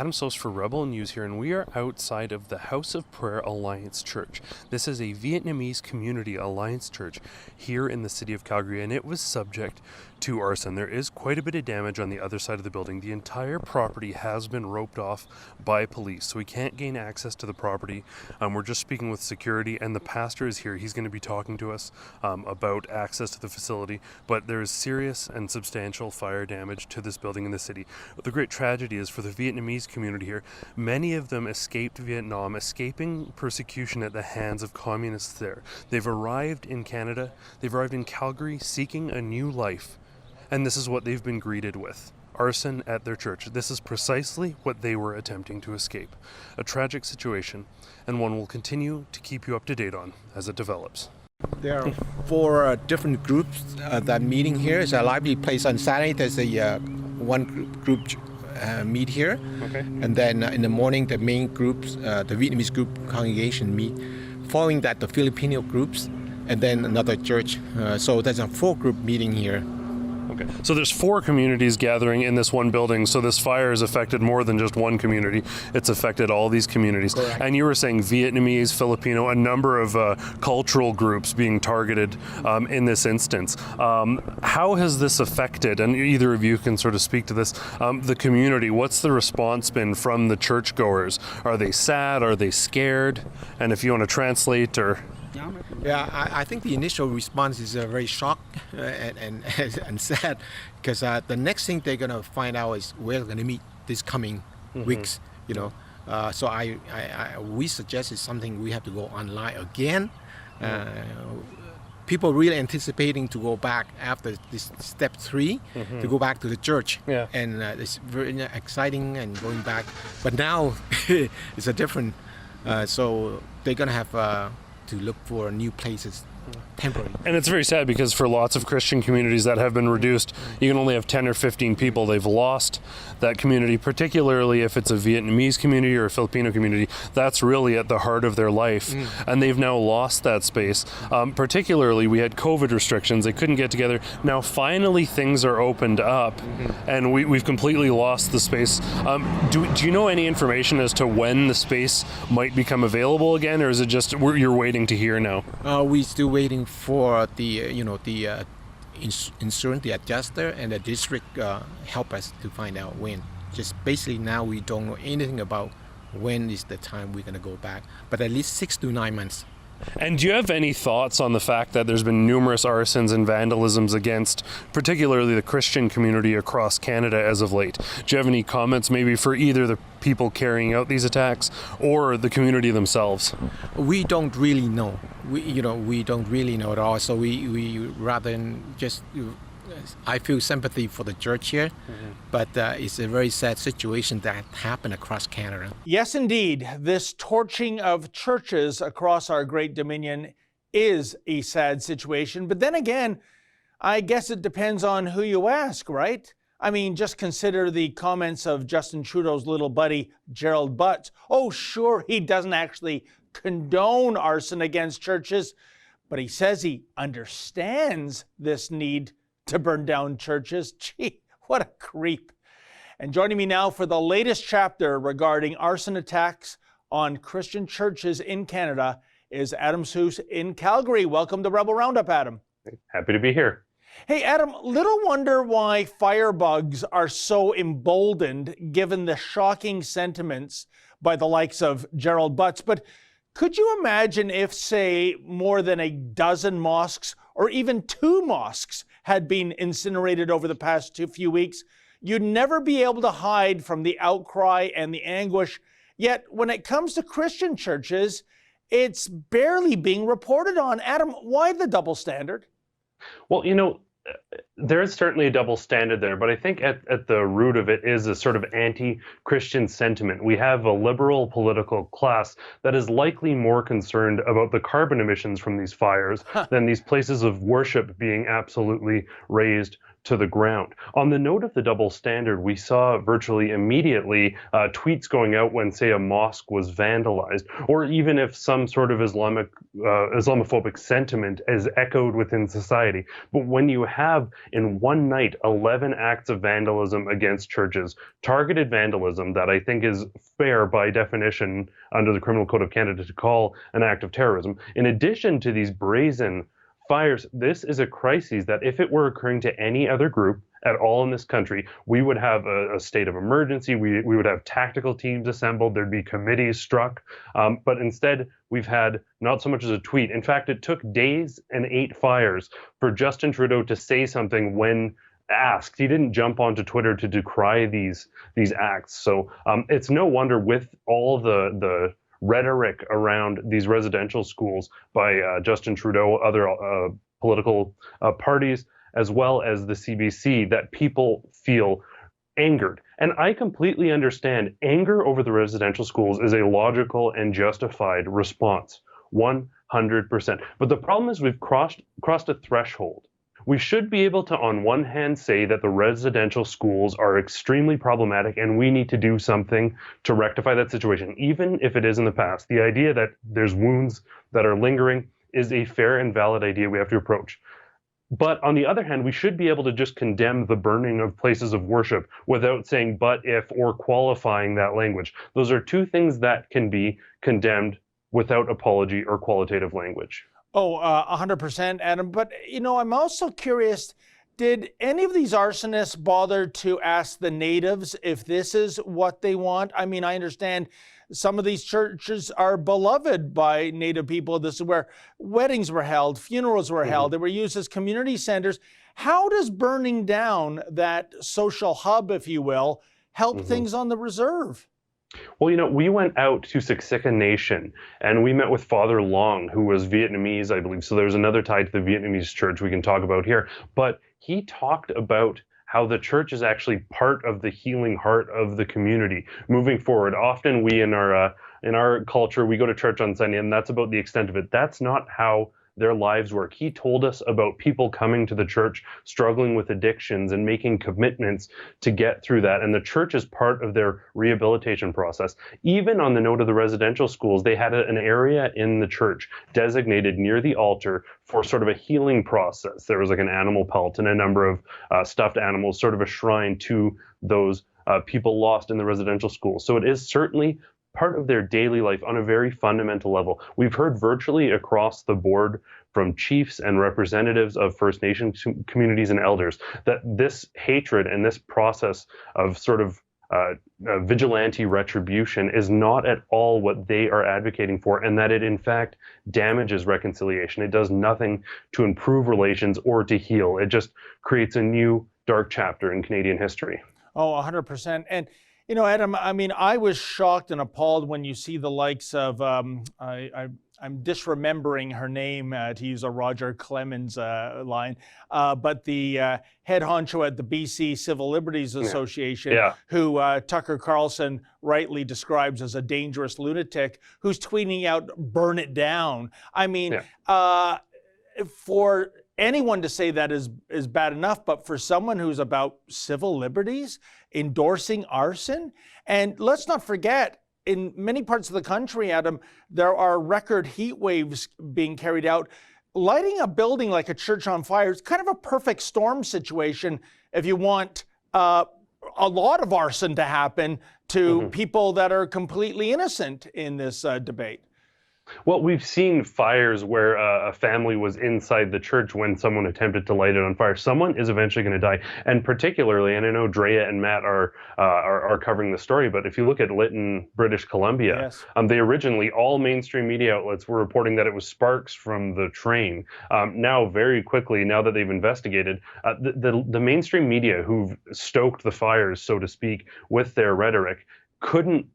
Adam Soos for Rebel News here, and we are outside of the House of Prayer Alliance Church. This is a Vietnamese community alliance church here in the city of Calgary, and it was subject to arson. There is quite a bit of damage on the other side of the building. The entire property has been roped off by police, so we can't gain access to the property. We're just speaking with security, and the pastor is here. He's going to be talking to us about access to the facility, but there is serious and substantial fire damage to this building in the city. The great tragedy is for the Vietnamese community here. Many of them escaped Vietnam, escaping persecution at the hands of communists there. They've arrived in Canada, they've arrived in Calgary seeking a new life, and this is what they've been greeted with. Arson at their church. This is precisely what they were attempting to escape. A tragic situation, and one we'll continue to keep you up to date on as it develops. There are four different groups that meeting here. It's a lively place on Saturday. There's a one group meet here, okay. And then in the morning the main groups, the Vietnamese group congregation meet. Following that, the Filipino groups, and then another church. So there's a 4-group meeting here. Okay. So there's 4 communities gathering in this one building, so this fire has affected more than just one community. It's affected all these communities. Correct. And you were saying Vietnamese, Filipino, a number of cultural groups being targeted in this instance. How has this affected, and either of you can sort of speak to this, the community? What's the response been from the churchgoers? Are they sad? Are they scared? And if you want to translate or... Yeah, I think the initial response is very shocked and sad, because the next thing they're gonna find out is where they're gonna meet this coming weeks. You know, so we suggest it's something we have to go online again. People really anticipating to go back after this step 3 to go back to the church. Yeah. And it's very exciting and going back. But now it's a different. So they're gonna have to look for new places temporarily. And it's very sad because for lots of Christian communities that have been reduced, you can only have 10 or 15 people. They've lost that community, particularly if it's a Vietnamese community or a Filipino community. That's really at the heart of their life. And they've now lost that space. Particularly, we had COVID restrictions. They couldn't get together. Now, finally, things are opened up, and we've completely lost the space. Do you know any information as to when the space might become available again, or is it just you're waiting to hear now? We're still waiting for the insurance, the adjuster, and the district help us to find out when. Just basically now we don't know anything about when is the time we're going to go back, but at least 6 to 9 months. And do you have any thoughts on the fact that there's been numerous arsons and vandalisms against particularly the Christian community across Canada as of late? Do you have any comments maybe for either the people carrying out these attacks or the community themselves? We don't really know. We don't really know at all. So we rather than just... I feel sympathy for the church here, but it's a very sad situation that happened across Canada. Yes, indeed. This torching of churches across our great dominion is a sad situation. But then again, I guess it depends on who you ask, right? I mean, just consider the comments of Justin Trudeau's little buddy, Gerald Butts. Oh, sure, he doesn't actually condone arson against churches, but he says he understands this need to burn down churches. Gee, what a creep. And joining me now for the latest chapter regarding arson attacks on Christian churches in Canada is Adam Soos in Calgary. Welcome to Rebel Roundup, Adam. Happy to be here. Hey, Adam, little wonder why firebugs are so emboldened given the shocking sentiments by the likes of Gerald Butts. But could you imagine if, say, more than a dozen mosques or even 2 mosques had been incinerated over the past few weeks? You'd never be able to hide from the outcry and the anguish. Yet when it comes to Christian churches, it's barely being reported on. Adam, why the double standard? Well, there is certainly a double standard there, but I think at the root of it is a sort of anti-Christian sentiment. We have a liberal political class that is likely more concerned about the carbon emissions from these fires than these places of worship being absolutely razed to the ground. On the note of the double standard, we saw virtually immediately tweets going out when, say, a mosque was vandalized, or even if some sort of Islamophobic sentiment is echoed within society. But when you have in one night 11 acts of vandalism against churches, targeted vandalism that I think is fair by definition under the Criminal Code of Canada to call an act of terrorism, in addition to these brazen fires, this is a crisis that if it were occurring to any other group at all in this country, we would have a state of emergency. We would have tactical teams assembled. There'd be committees struck. But instead, we've had not so much as a tweet. In fact, it took days and 8 fires for Justin Trudeau to say something when asked. He didn't jump onto Twitter to decry these acts. So it's no wonder, with all the rhetoric around these residential schools by Justin Trudeau, other political parties, as well as the CBC, that people feel angered. And I completely understand anger over the residential schools is a logical and justified response, 100%. But the problem is we've crossed a threshold. We should be able to, on one hand, say that the residential schools are extremely problematic and we need to do something to rectify that situation, even if it is in the past. The idea that there's wounds that are lingering is a fair and valid idea we have to approach. But on the other hand, we should be able to just condemn the burning of places of worship without saying but if or qualifying that language. Those are two things that can be condemned without apology or qualitative language. Oh, 100%, Adam. But, I'm also curious, did any of these arsonists bother to ask the natives if this is what they want? I mean, I understand some of these churches are beloved by Native people. This is where weddings were held, funerals were held. They were used as community centers. How does burning down that social hub, if you will, help things on the reserve? Well, we went out to Siksika Nation and we met with Father Long, who was Vietnamese, I believe. So there's another tie to the Vietnamese church we can talk about here. But he talked about how the church is actually part of the healing heart of the community moving forward. Often we in our culture, we go to church on Sunday and that's about the extent of it. That's not how their lives work. He told us about people coming to the church, struggling with addictions and making commitments to get through that. And the church is part of their rehabilitation process. Even on the note of the residential schools, they had an area in the church designated near the altar for sort of a healing process. There was like an animal pelt and a number of stuffed animals, sort of a shrine to those people lost in the residential schools. So it is certainly part of their daily life on a very fundamental level. We've heard virtually across the board from chiefs and representatives of First Nation communities and elders that this hatred and this process of sort of vigilante retribution is not at all what they are advocating for, and that it in fact damages reconciliation. It does nothing to improve relations or to heal. It just creates a new dark chapter in Canadian history. Oh, 100%. And Adam, I mean, I was shocked and appalled when you see the likes of, I'm disremembering her name, to use a Roger Clemens line, but the head honcho at the BC Civil Liberties Association, who Tucker Carlson rightly describes as a dangerous lunatic, who's tweeting out, burn it down. I mean, for anyone to say that is bad enough, but for someone who's about civil liberties, endorsing arson, and let's not forget, in many parts of the country, Adam, there are record heat waves being carried out. Lighting a building like a church on fire is kind of a perfect storm situation if you want a lot of arson to happen to people that are completely innocent in this debate. Well, we've seen fires where a family was inside the church when someone attempted to light it on fire. Someone is eventually going to die. And particularly, and I know Drea and Matt are covering the story, but if you look at Lytton, British Columbia, they originally, all mainstream media outlets were reporting that it was sparks from the train. Now, very quickly, now that they've investigated, the mainstream media who've stoked the fires, so to speak, with their rhetoric, couldn't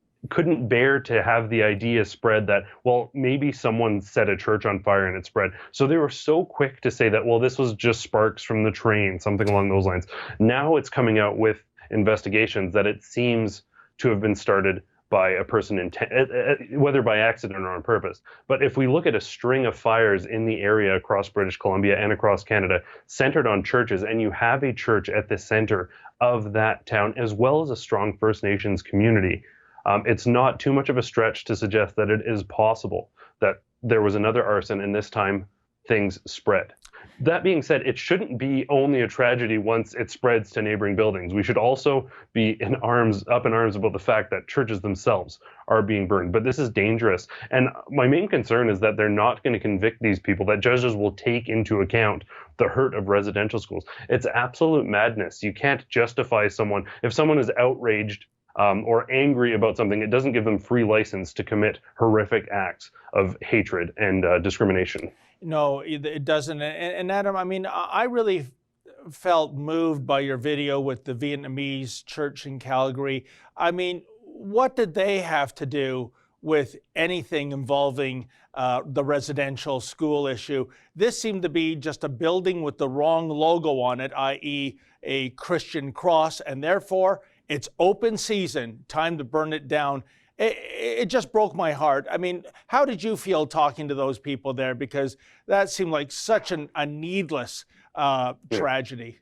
bear to have the idea spread that, well, maybe someone set a church on fire and it spread. So they were so quick to say that, well, this was just sparks from the train, something along those lines. Now it's coming out with investigations that it seems to have been started by a person, whether by accident or on purpose. But if we look at a string of fires in the area across British Columbia and across Canada centered on churches, and you have a church at the center of that town, as well as a strong First Nations community, it's not too much of a stretch to suggest that it is possible that there was another arson, and this time things spread. That being said, it shouldn't be only a tragedy once it spreads to neighboring buildings. We should also be up in arms about the fact that churches themselves are being burned. But this is dangerous. And my main concern is that they're not going to convict these people, that judges will take into account the hurt of residential schools. It's absolute madness. You can't justify someone. If someone is outraged or angry about something, it doesn't give them free license to commit horrific acts of hatred and discrimination. No, it doesn't. And Adam, I mean, I really felt moved by your video with the Vietnamese church in Calgary. I mean, what did they have to do with anything involving the residential school issue? This seemed to be just a building with the wrong logo on it, i.e. a Christian cross, and therefore it's open season, time to burn it down. It just broke my heart. I mean, how did you feel talking to those people there? Because that seemed like such a needless tragedy.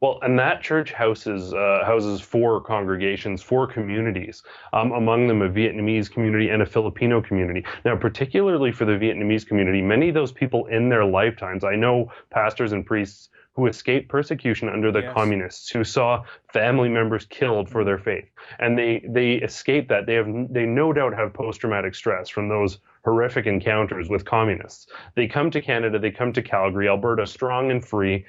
Well, and that church houses 4 congregations, 4 communities, among them a Vietnamese community and a Filipino community. Now, particularly for the Vietnamese community, many of those people in their lifetimes, I know pastors and priests who escaped persecution under the communists, who saw family members killed for their faith, and they escaped that. They no doubt have post-traumatic stress from those horrific encounters with communists. They come to Canada, they come to Calgary, Alberta, strong and free.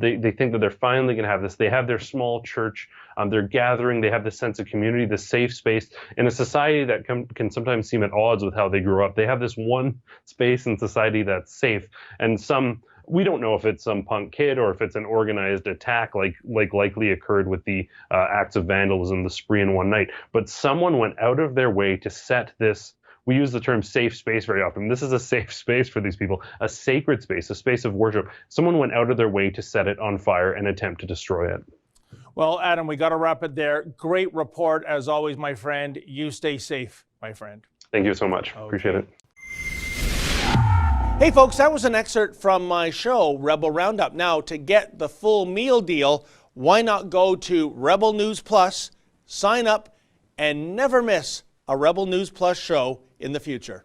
They think that they're finally going to have this. They have their small church. They're gathering. They have this sense of community, this safe space in a society that can sometimes seem at odds with how they grew up. They have this one space in society that's safe, and we don't know if it's some punk kid or if it's an organized attack like likely occurred with the acts of vandalism, the spree in one night. But someone went out of their way to set this. We use the term safe space very often. This is a safe space for these people, a sacred space, a space of worship. Someone went out of their way to set it on fire and attempt to destroy it. Well, Adam, we got to wrap it there. Great report, as always, my friend. You stay safe, my friend. Thank you so much. Okay. Appreciate it. Hey folks, that was an excerpt from my show, Rebel Roundup. Now, to get the full meal deal, why not go to Rebel News Plus, sign up, and never miss a Rebel News Plus show in the future.